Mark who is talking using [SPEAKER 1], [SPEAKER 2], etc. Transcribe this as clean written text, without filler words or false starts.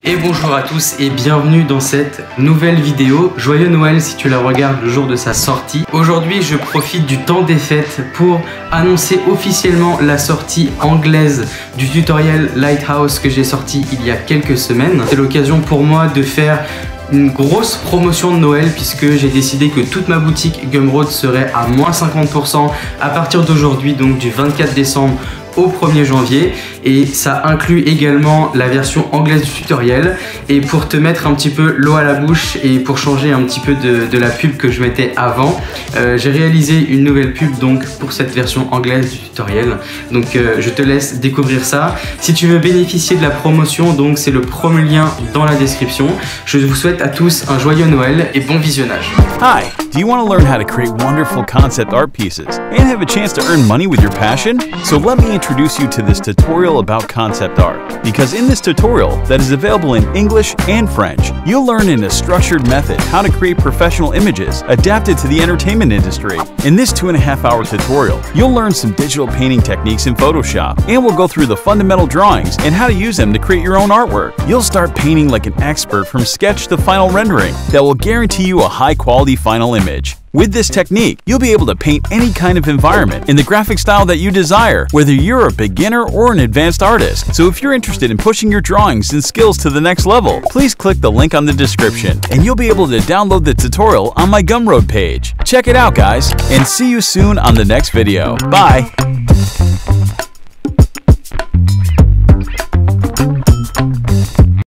[SPEAKER 1] Et bonjour à tous et bienvenue dans cette nouvelle vidéo. Joyeux Noël si tu la regardes le jour de sa sortie. Aujourd'hui je profite du temps des fêtes pour annoncer officiellement la sortie anglaise du tutoriel Lighthouse que j'ai sorti il y a quelques semaines. C'est l'occasion pour moi de faire une grosse promotion de Noël puisque j'ai décidé que toute ma boutique Gumroad serait à moins 50% à partir d'aujourd'hui, donc du 24 décembre au 1er janvier, et ça inclut également la version anglaise du tutoriel. Et pour te mettre un petit peu l'eau à la bouche et pour changer un petit peu de la pub que je mettais avant, j'ai réalisé une nouvelle pub donc pour cette version anglaise du tutoriel. Donc je te laisse découvrir ça. Si tu veux bénéficier de la promotion, donc c'est le premier lien dans la description. Je vous souhaite à tous un joyeux Noël et bon visionnage.
[SPEAKER 2] Hi, do you want to learn how to create wonderful concept art pieces and have a chance to earn money with your passion? So let me introduce you to this tutorial about concept art, because in this tutorial that is available in English and French, you'll learn in a structured method how to create professional images adapted to the entertainment industry. In this 2.5-hour tutorial, you'll learn some digital painting techniques in Photoshop, and we'll go through the fundamental drawings and how to use them to create your own artwork. You'll start painting like an expert from sketch to final rendering that will guarantee you a high-quality final image. With this technique, you'll be able to paint any kind of environment in the graphic style that you desire, whether you're a beginner or an advanced artist. So if you're interested in pushing your drawings and skills to the next level, please click the link on the description and you'll be able to download the tutorial on my Gumroad page. Check it out, guys, and see you soon on the next video. Bye!